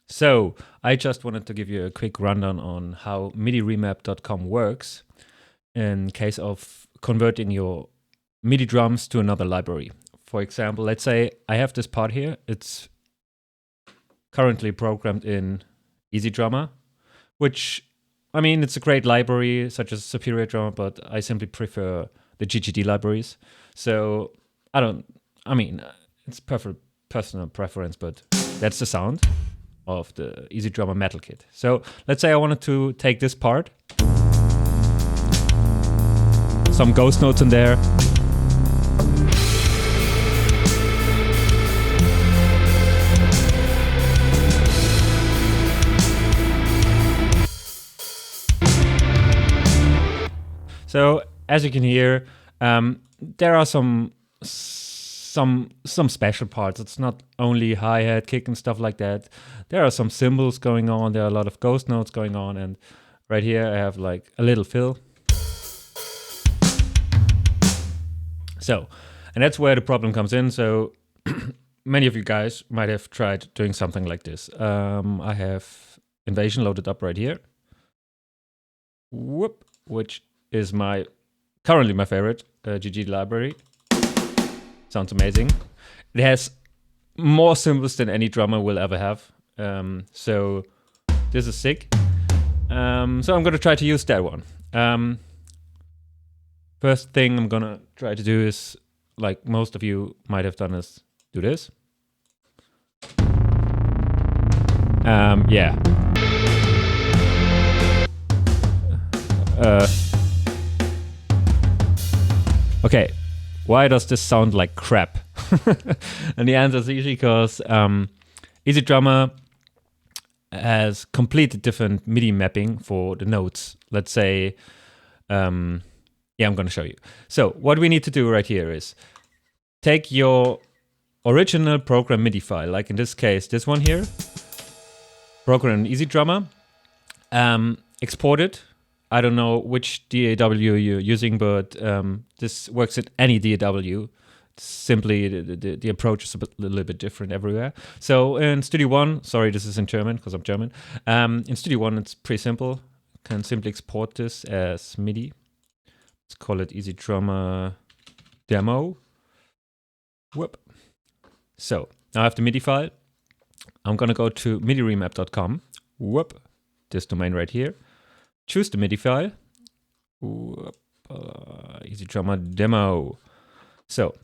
So I just wanted to give you a quick rundown on how midimap.com works in case of converting your MIDI drums to another library. For example, let's say I have this part here. It's currently programmed in EZdrummer, which, I mean, it's a great library such as Superior Drummer, but I simply prefer the GGD libraries. So it's personal preference, but that's the sound of the EZdrummer metal kit. So let's say I wanted to take this part, some ghost notes in there, so as you can hear, there are some special parts. It's not only hi-hat, kick and stuff like that. There are some cymbals going on. There are a lot of ghost notes going on. And right here I have like a little fill. So, and that's where the problem comes in. So many of you guys might have tried doing something like this. I have Invasion loaded up right here. Whoop, which is currently my favorite GGD library. Sounds amazing. It has more cymbals than any drummer will ever have. So this is sick. So I'm gonna try to use that one. First thing I'm gonna try to do is, like most of you might have done, is do this. Yeah. Okay, why does this sound like crap? And the answer is easy, because EZdrummer has completely different MIDI mapping for the notes. Let's say, I'm going to show you. So what we need to do right here is take your original program MIDI file, like in this case, this one here, program in EZdrummer, export it. I don't know which DAW you're using, but this works at any DAW. Simply, the approach is a little bit different everywhere. So in Studio One, sorry, this is in German because I'm German. In Studio One, it's pretty simple. You can simply export this as MIDI. Let's call it EZdrummer demo. Whoop. So now I have the MIDI file. I'm gonna go to midimap.com. Whoop. This domain right here. Choose the MIDI file. EZdrummer demo. So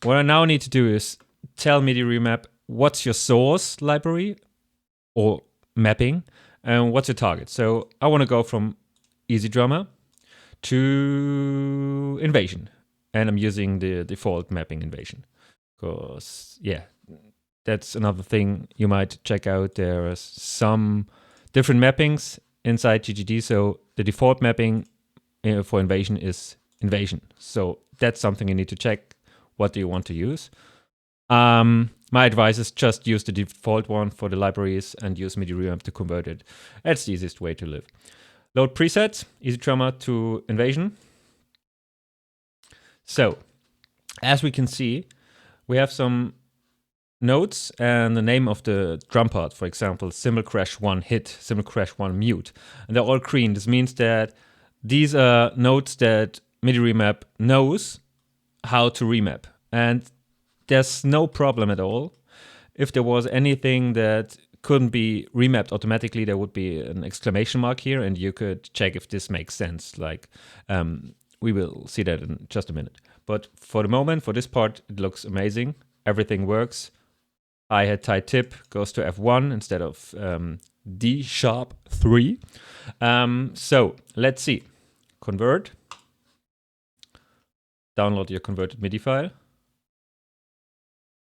what I now need to do is tell MIDI remap what's your source library or mapping and what's your target. So I want to go from EZdrummer to Invasion, and I'm using the default mapping Invasion because, yeah, that's another thing you might check out. There are some different mappings inside GGD, so the default mapping for Invasion is Invasion. So that's something you need to check. What do you want to use? My advice is just use the default one for the libraries and use MIDI remap to convert it. That's the easiest way to live. Load presets, EZdrummer to Invasion. So, as we can see, we have some notes and the name of the drum part, for example, cymbal crash 1 hit, cymbal crash 1 mute. And they're all green. This means that these are notes that MIDI remap knows how to remap. And there's no problem at all. If there was anything that couldn't be remapped automatically, there would be an exclamation mark here, and you could check if this makes sense. Like, we will see that in just a minute. But for the moment, for this part, it looks amazing. Everything works. Hi-hat tight tip goes to F1 instead of D sharp 3. So let's see. Convert. Download your converted MIDI file.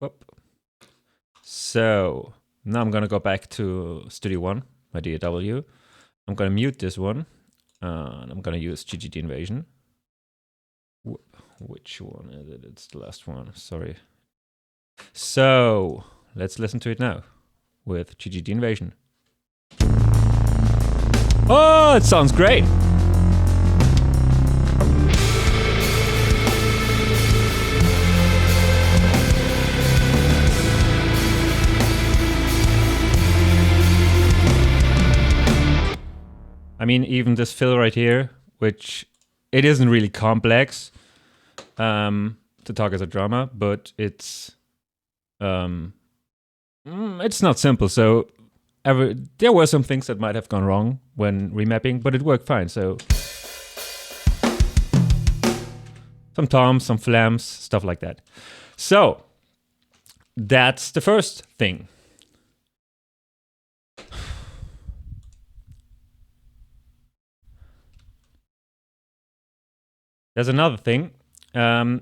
Whoop. So now I'm going to go back to Studio One, my DAW. I'm going to mute this one. And I'm going to use GGD Invasion. Which one is it? It's the last one. Sorry. So let's listen to it now with GGD Invasion. Oh, it sounds great. I mean, even this fill right here, which it isn't really complex to talk as a drummer, but it's not simple. So there were some things that might have gone wrong when remapping, but it worked fine. So some toms, some flams, stuff like that. So that's the first thing. There's another thing. Yeah.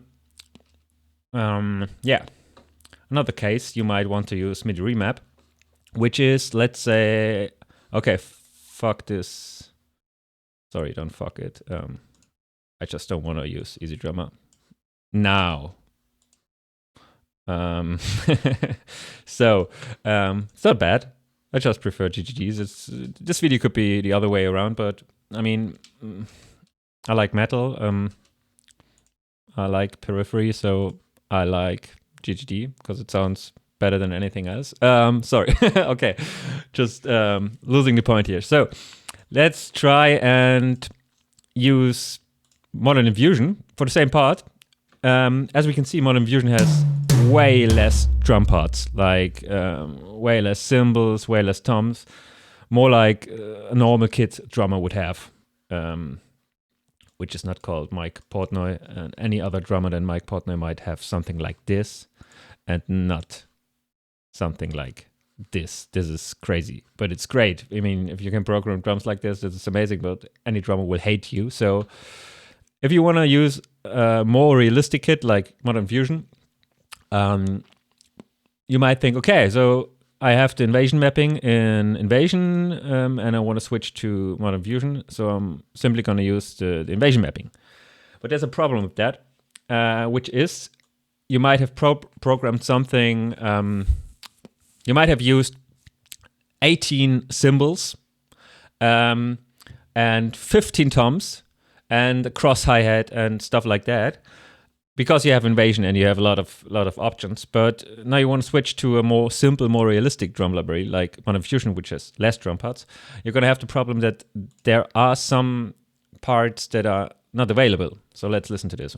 Another case you might want to use MIDI remap, which is, let's say, okay, fuck this. Sorry, don't fuck it. I just don't want to use EZdrummer now. So it's not bad. I just prefer GGDs. This video could be the other way around, but I mean, I like metal. I like periphery, so I like GGD because it sounds better than anything else. Sorry. Okay, just losing the point here. So let's try and use Modern Infusion for the same part. As we can see, Modern Infusion has way less drum parts, like way less cymbals, way less toms, more like a normal kit drummer would have, which is not called Mike Portnoy. And any other drummer than Mike Portnoy might have something like this, and not something like this. This is crazy, but it's great. I mean, if you can program drums like this is amazing, but any drummer will hate you. So if you want to use a more realistic kit like Modern Fusion, you might think, okay, so I have the invasion mapping in Invasion, and I want to switch to Modern Fusion, so I'm simply going to use the invasion mapping. But there's a problem with that, which is you might have programmed something. You might have used 18 cymbals and 15 toms and a cross hi-hat and stuff like that, because you have invasion and you have a lot of options. But now you want to switch to a more simple, more realistic drum library like Modern Fusion, which has less drum parts. You're going to have the problem that there are some parts that are not available. So let's listen to this.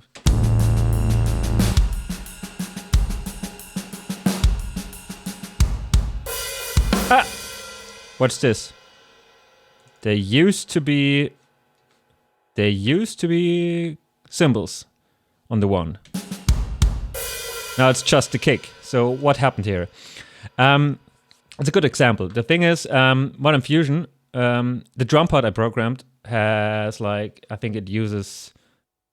What's this? There used to be cymbals on the one. Now it's just the kick. So what happened here? It's a good example. The thing is, Modern Fusion, the drum part I programmed has, like, I think it uses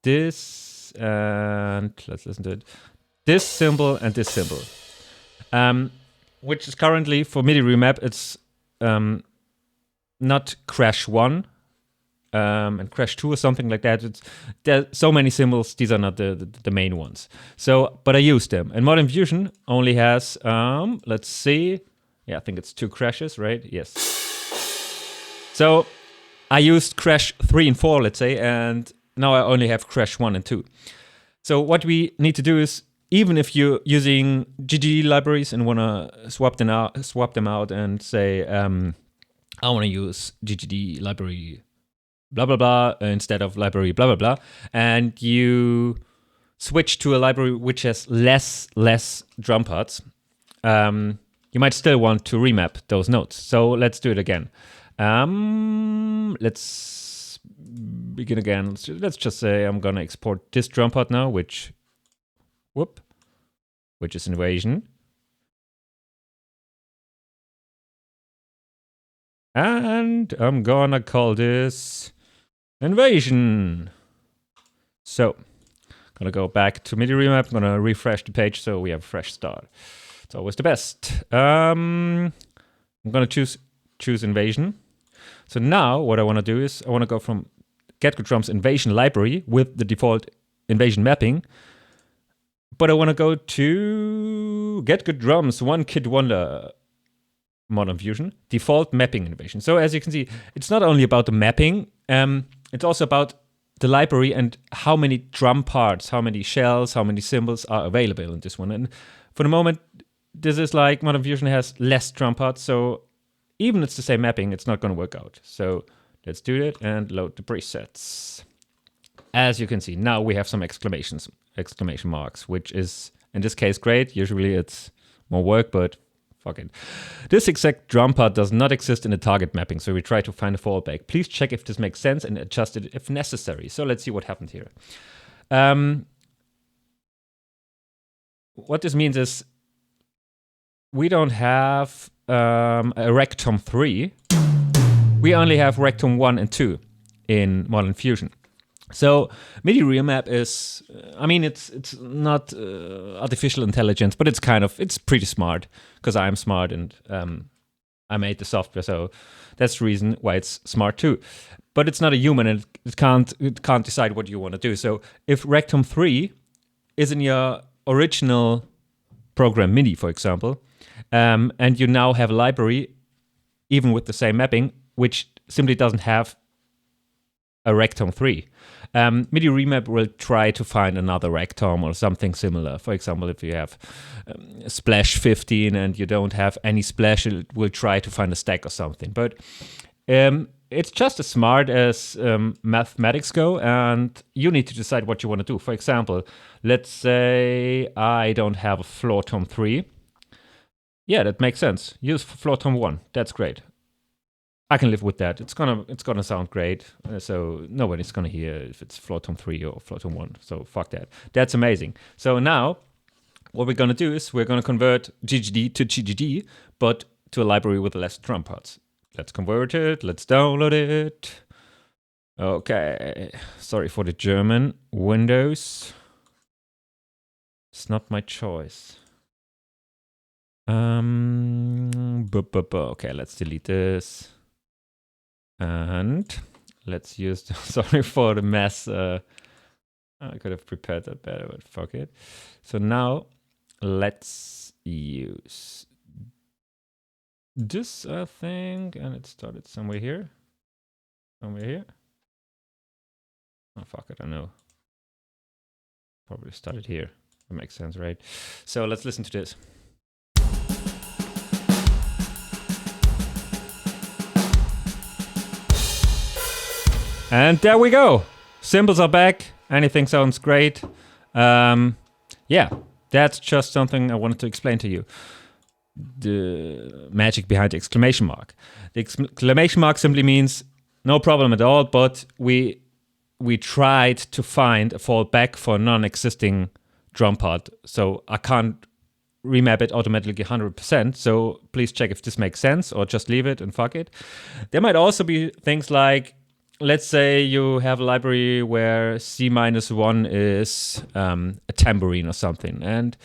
this, and let's listen to it. This cymbal and this cymbal, which is currently for MIDI remap. It's not Crash 1 and Crash 2 or something like that. There are so many cymbals, these are not the main ones. So, but I use them. And Modern Fusion only has, let's see, yeah, I think it's 2 crashes, right? Yes. So I used Crash 3 and 4, let's say, and now I only have Crash 1 and 2. So what we need to do is, even if you're using GGD libraries and want to swap them out and say, I want to use GGD library blah, blah, blah, instead of library blah, blah, blah, and you switch to a library which has less drum parts, you might still want to remap those notes. So let's do it again. Let's begin again. Let's just say I'm going to export this drum part now, which is Invasion. And I'm gonna call this Invasion. So, gonna go back to MIDI remap. I'm gonna refresh the page so we have a fresh start. It's always the best. I'm gonna choose Invasion. So now what I want to do is I want to go from Get Good Drums Invasion library with the default Invasion mapping. But I want to go to Get Good Drums One Kid Wonder Modern Fusion default mapping invasion. So as you can see, it's not only about the mapping, it's also about the library and how many drum parts, how many shells, how many cymbals are available in this one. And for the moment, this is like Modern Fusion has less drum parts, so even it's the same mapping, it's not going to work out. So Let's do it and load the presets. As you can see, now we have some exclamation marks, which is in this case great. Usually it's more work, but fuck it. This exact drum part does not exist in the target mapping, so we try to find a fallback. Please check if this makes sense and adjust it if necessary. So let's see what happened here. What this means is we don't have a rec tom 3. We only have rec tom 1 and 2 in Modern Fusion. So MIDI remap is, I mean, it's not artificial intelligence, but it's pretty smart, because I'm smart and I made the software, so that's the reason why it's smart too. But it's not a human, and it can't decide what you want to do. So if rec tom 3 is in your original program MIDI, for example, and you now have a library, even with the same mapping, which simply doesn't have a rec tom 3. MIDI remap will try to find another rec tom or something similar. For example, if you have splash 15 and you don't have any splash, it will try to find a stack or something. But it's just as smart as mathematics go, and you need to decide what you want to do. For example, let's say I don't have a floor tom 3. Yeah, that makes sense. Use floor tom 1. That's great. I can live with that. It's gonna sound great. So nobody's gonna hear if it's floor tom 3 or floor tom 1. So fuck that. That's amazing. So now what we're gonna do is we're gonna convert GGD to GGD, but to a library with less drum parts. Let's convert it. Let's download it. Okay. Sorry for the German. Windows. It's not my choice. Okay, let's delete this. And let's use, sorry for the mess. I could have prepared that better, but fuck it. So now let's use this thing, and it started somewhere here. Somewhere here. Oh, fuck it, I know. Probably started here. That makes sense, right? So let's listen to this. And there we go. Cymbals are back. Anything sounds great. Yeah, that's just something I wanted to explain to you. The magic behind the exclamation mark. The exclamation mark simply means no problem at all, but we tried to find a fallback for a non-existing drum part. So I can't remap it automatically 100%. So please check if this makes sense, or just leave it and fuck it. There might also be things like, let's say you have a library where C-1 is a tambourine or something, and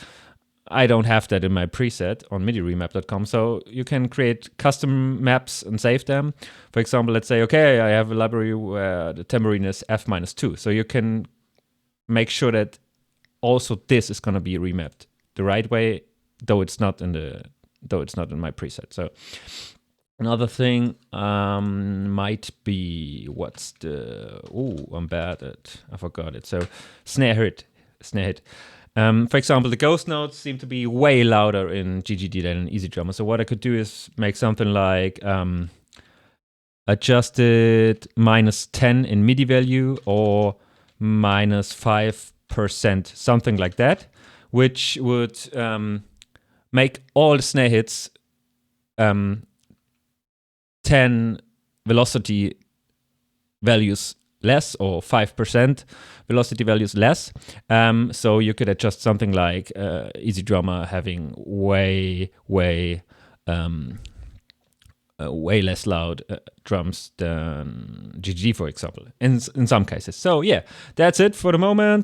I don't have that in my preset on midimap.com, so you can create custom maps and save them. For example, let's say, okay, I have a library where the tambourine is F-2, so you can make sure that also this is going to be remapped the right way, though it's not in my preset. So another thing might be, I'm bad at, I forgot it. So snare hit. For example, the ghost notes seem to be way louder in GGD than in EZdrummer. So what I could do is make something like adjusted -10 in MIDI value, or -5%, something like that, which would make all the snare hits 10 velocity values less, or 5% velocity values less. So you could adjust something like EZdrummer having way less loud drums than GGD, for example, in some cases. So yeah, that's it for the moment.